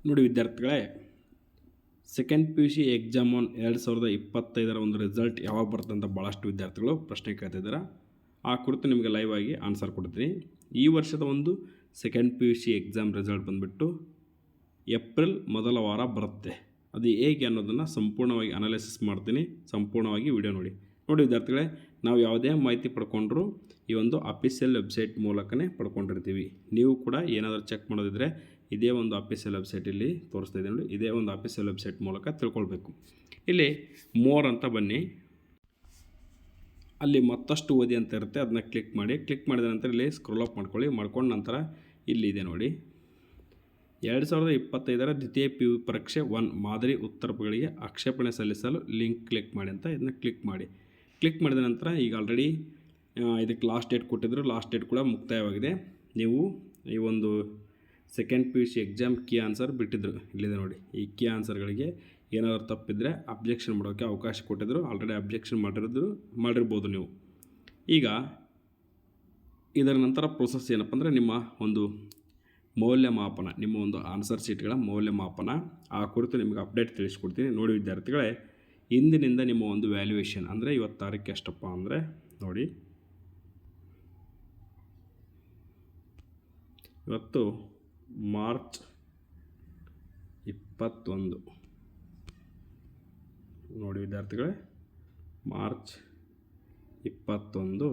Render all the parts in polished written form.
ನೋಡಿ ವಿದ್ಯಾರ್ಥಿಗಳೇ, second P U C exam 2025 ಒಂದು ರಿಸಲ್ಟ್ ಯಾವಾಗ ಬರುತ್ತೆ ಅಂತ ಭಾಳಷ್ಟು ವಿದ್ಯಾರ್ಥಿಗಳು ಪ್ರಶ್ನೆ ಕೇಳ್ತಿದ್ದಾರೆ. ಆ ಕುರಿತು ನಿಮಗೆ ಲೈವ್ ಆಗಿ ಆನ್ಸರ್ ಕೊಡ್ತೀನಿ. ಈ ವರ್ಷದ ಒಂದು second P U C exam result ಬಂದುಬಿಟ್ಟು ಏಪ್ರಿಲ್ ಮೊದಲ ವಾರ ಬರುತ್ತೆ. ಅದು ಹೇಗೆ ಅನ್ನೋದನ್ನು ಸಂಪೂರ್ಣವಾಗಿ ಅನಾಲಿಸಿಸ್ ಮಾಡ್ತೀನಿ. ಸಂಪೂರ್ಣವಾಗಿ ವಿಡಿಯೋ ನೋಡಿ ವಿದ್ಯಾರ್ಥಿಗಳೇ, ನಾವು ಯಾವುದೇ ಮಾಹಿತಿ ಪಡ್ಕೊಂಡ್ರೂ ಈ ಒಂದು ಅಫಿಷಿಯಲ್ ವೆಬ್ಸೈಟ್ ಮೂಲಕನೇ ಪಡ್ಕೊಂಡಿರ್ತೀವಿ. ನೀವು ಕೂಡ ಏನಾದರೂ ಚೆಕ್ ಮಾಡೋದಿದ್ರೆ ಇದೇ ಒಂದು ಅಫಿಷಿಯಲ್ ವೆಬ್ಸೈಟ್ ಇಲ್ಲಿ ತೋರಿಸ್ತಾ ಇದೆ ನೋಡಿ. ಇದೇ ಒಂದು ಅಫಿಷಿಯಲ್ ವೆಬ್ಸೈಟ್ ಮೂಲಕ ತಿಳ್ಕೊಳ್ಬೇಕು. ಇಲ್ಲಿ ಮೋರ್ ಅಂತ ಬನ್ನಿ, ಅಲ್ಲಿ ಮತ್ತಷ್ಟು ಓದಿ ಅಂತ ಇರುತ್ತೆ, ಅದನ್ನ ಕ್ಲಿಕ್ ಮಾಡಿ. ಕ್ಲಿಕ್ ಮಾಡಿದ ನಂತರ ಇಲ್ಲಿ ಸ್ಕ್ರೋಲ್ ಅಪ್ ಮಾಡ್ಕೊಂಡ ನಂತರ ಇಲ್ಲಿದೆ ನೋಡಿ, 2025 ದ್ವಿತೀಯ ಪಿ ಯು ಪರೀಕ್ಷೆ 1 ಮಾದರಿ ಉತ್ತರಗಳಿಗೆ ಆಕ್ಷೇಪಣೆ ಸಲ್ಲಿಸಲು ಲಿಂಕ್ ಕ್ಲಿಕ್ ಮಾಡಿ ಅಂತ ಇದನ್ನ ಕ್ಲಿಕ್ ಮಾಡಿ. ಕ್ಲಿಕ್ ಮಾಡಿದ ನಂತರ ಈಗ ಆಲ್ರೆಡಿ ಇದಕ್ಕೆ ಲಾಸ್ಟ್ ಡೇಟ್ ಕೊಟ್ಟಿದ್ದರು, ಲಾಸ್ಟ್ ಡೇಟ್ ಕೂಡ ಮುಕ್ತಾಯವಾಗಿದೆ. ನೀವು ಈ ಒಂದು second P U C exam key answer ಬಿಟ್ಟಿದ್ದರು, ಇಲ್ಲಿದೆ ನೋಡಿ. ಈ ಕೀ ಆನ್ಸರ್ಗಳಿಗೆ ಏನಾದರೂ ತಪ್ಪಿದರೆ ಅಬ್ಜೆಕ್ಷನ್ ಮಾಡೋಕ್ಕೆ ಅವಕಾಶ ಕೊಟ್ಟಿದ್ದರು. ಆಲ್ರೆಡಿ ಅಬ್ಜೆಕ್ಷನ್ ಮಾಡಿರ್ಬೋದು ನೀವು. ಈಗ ಇದರ ನಂತರ ಪ್ರೋಸೆಸ್ ಏನಪ್ಪ ಅಂದರೆ ನಿಮ್ಮ ಒಂದು ಮೌಲ್ಯಮಾಪನ, ನಿಮ್ಮ ಒಂದು ಆನ್ಸರ್ ಶೀಟ್ಗಳ ಮೌಲ್ಯಮಾಪನ, ಆ ಕುರಿತು ನಿಮಗೆ ಅಪ್ಡೇಟ್ ತಿಳಿಸ್ಕೊಡ್ತೀನಿ. ನೋಡಿ ವಿದ್ಯಾರ್ಥಿಗಳೇ, ಇಂದಿನಿಂದ ನಿಮ್ಮ ಒಂದು ವ್ಯಾಲ್ಯೂಯೇಷನ್ ಅಂದರೆ ಇವತ್ತು ತಾರೀಕು ಎಷ್ಟಪ್ಪ ಅಂದರೆ ನೋಡಿ, ಇವತ್ತು ಮಾರ್ಚ್ 21 ನೋಡಿ ವಿದ್ಯಾರ್ಥಿಗಳೇ, ಮಾರ್ಚ್ 21,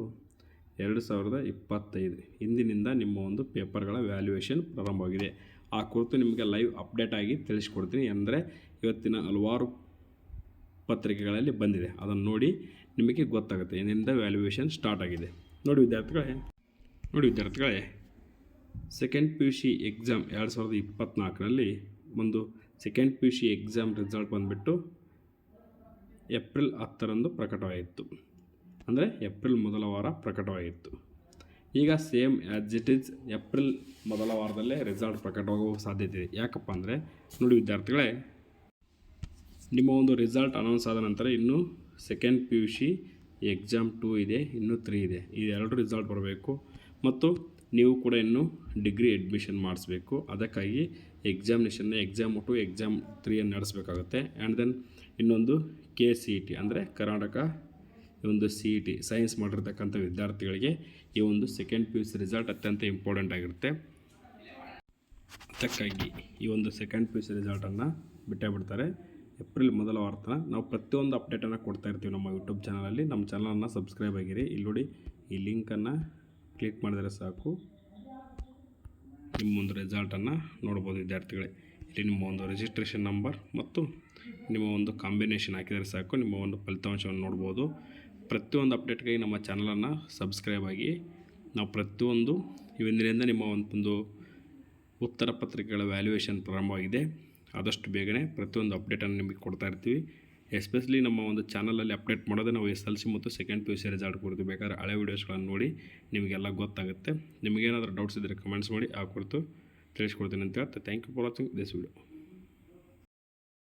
2025 ಇಂದಿನಿಂದ ನಿಮ್ಮ ಒಂದು ಪೇಪರ್ಗಳ ವ್ಯಾಲ್ಯೂಯೇಷನ್ ಪ್ರಾರಂಭವಾಗಿದೆ. ಆ ಕುರಿತು ನಿಮಗೆ ಲೈವ್ ಅಪ್ಡೇಟ್ ಆಗಿ ತಿಳಿಸ್ಕೊಡ್ತೀನಿ. ಅಂದರೆ ಇವತ್ತಿನ ಹಲವಾರು ಪತ್ರಿಕೆಗಳಲ್ಲಿ ಬಂದಿದೆ, ಅದನ್ನು ನೋಡಿ ನಿಮಗೆ ಗೊತ್ತಾಗುತ್ತೆ ಏನಿಂದ ವ್ಯಾಲ್ಯೂಯೇಷನ್ ಸ್ಟಾರ್ಟ್ ಆಗಿದೆ. ನೋಡಿ ವಿದ್ಯಾರ್ಥಿಗಳೇ, second P U C exam 2024ರಲ್ಲಿ ಒಂದು second P U C exam result ಬಂದುಬಿಟ್ಟು ಏಪ್ರಿಲ್ 10ರಂದು ಪ್ರಕಟವಾಗಿತ್ತು. ಅಂದರೆ ಏಪ್ರಿಲ್ ಮೊದಲ ವಾರ ಪ್ರಕಟವಾಗಿತ್ತು. ಈಗ same as it is April ಮೊದಲ ವಾರದಲ್ಲೇ ರಿಸಲ್ಟ್ ಪ್ರಕಟವಾಗುವ ಸಾಧ್ಯತೆ ಇದೆ. ಯಾಕಪ್ಪ ಅಂದರೆ ನೋಡಿ ವಿದ್ಯಾರ್ಥಿಗಳೇ, ನಿಮ್ಮ ಒಂದು ರಿಸಲ್ಟ್ ಅನೌನ್ಸ್ ಆದ ನಂತರ ಇನ್ನೂ second P U C exam 2 ಇದೆ, ಇನ್ನೂ 3 ಇದೆ. ಇದೆರಡು ರಿಸಲ್ಟ್ ಬರಬೇಕು ಮತ್ತು ನೀವು ಕೂಡ ಇನ್ನೂ ಡಿಗ್ರಿ ಅಡ್ಮಿಷನ್ ಮಾಡಿಸ್ಬೇಕು. ಅದಕ್ಕಾಗಿ ಎಕ್ಸಾಮ್ 2, ಎಕ್ಸಾಮ್ 3 ನಡೆಸಬೇಕಾಗುತ್ತೆ. ಆ್ಯಂಡ್ ದೆನ್ ಇನ್ನೊಂದು KCET ಅಂದರೆ ಕರ್ನಾಟಕ ಒಂದು CET ಸೈನ್ಸ್ ಮಾಡಿರ್ತಕ್ಕಂಥ ವಿದ್ಯಾರ್ಥಿಗಳಿಗೆ ಈ ಒಂದು second P U C result ಅತ್ಯಂತ ಇಂಪಾರ್ಟೆಂಟ್ ಆಗಿರುತ್ತೆ. ಅದಕ್ಕಾಗಿ ಈ ಒಂದು ಸೆಕೆಂಡ್ ಪಿ ಯು ಸಿ ರಿಸಲ್ಟನ್ನು ಬಿಡ್ತಾರೆ. ಏಪ್ರಿಲ್ ಮೊದಲ ವಾರ ನಾವು ಪ್ರತಿಯೊಂದು ಅಪ್ಡೇಟನ್ನು ಕೊಡ್ತಾ ಇರ್ತೀವಿ ನಮ್ಮ ಯೂಟ್ಯೂಬ್ ಚಾನಲಲ್ಲಿ. ನಮ್ಮ ಚಾನಲನ್ನು ಸಬ್ಸ್ಕ್ರೈಬ್ ಆಗಿರಿ. ಇಲ್ಲಿ ನೋಡಿ, ಈ ಲಿಂಕನ್ನು ಕ್ಲಿಕ್ ಮಾಡಿದರೆ ಸಾಕು, ನಿಮ್ಮ ಒಂದು ರಿಸಲ್ಟನ್ನು ನೋಡ್ಬೋದು ವಿದ್ಯಾರ್ಥಿಗಳೇ. ಇಲ್ಲಿ ನಿಮ್ಮ ಒಂದು ರಿಜಿಸ್ಟ್ರೇಷನ್ ನಂಬರ್ ಮತ್ತು ನಿಮ್ಮ ಒಂದು ಕಾಂಬಿನೇಷನ್ ಹಾಕಿದರೆ ಸಾಕು, ನಿಮ್ಮ ಒಂದು ಫಲಿತಾಂಶವನ್ನು ನೋಡ್ಬೋದು. ಪ್ರತಿಯೊಂದು ಅಪ್ಡೇಟ್ಗಾಗಿ ನಮ್ಮ ಚಾನಲನ್ನು ಸಬ್ಸ್ಕ್ರೈಬ್ ಆಗಿ. ನಾವು ಪ್ರತಿಯೊಂದು ಇವತ್ತಿನಿಂದ ನಿಮ್ಮ ಒಂದು ಉತ್ತರ ಪತ್ರಿಕೆಗಳ ವ್ಯಾಲ್ಯೂಯೇಷನ್ ಪ್ರಾರಂಭವಾಗಿದೆ. ಆದಷ್ಟು ಬೇಗನೆ ಪ್ರತಿಯೊಂದು ಅಪ್ಡೇಟನ್ನು ನಿಮಗೆ ಕೊಡ್ತಾ ಇರ್ತೀವಿ. ಎಸ್ಪೆಷಲಿ ನಮ್ಮ ಒಂದು ಚಾನಲಲ್ಲಿ ಅಪ್ಡೇಟ್ ಮಾಡೋದೇ ನಾವು SLC ಮತ್ತು second P U C result ಕುರಿತು. ಬೇಕಾದ್ರೆ ಹಳೆ ವೀಡಿಯೋಸ್ಗಳನ್ನು ನೋಡಿ ನಿಮಗೆಲ್ಲ ಗೊತ್ತಾಗುತ್ತೆ. ನಿಮಗೇನಾದರೂ ಡೌಟ್ಸ್ ಇದ್ದರೆ ಕಮೆಂಟ್ಸ್ ಮಾಡಿ, ಆ ಕುರಿತು ತಿಳಿಸ್ಕೊಡ್ತೀನಿ ಅಂತ ಹೇಳ್ತಾ thank you for watching this video.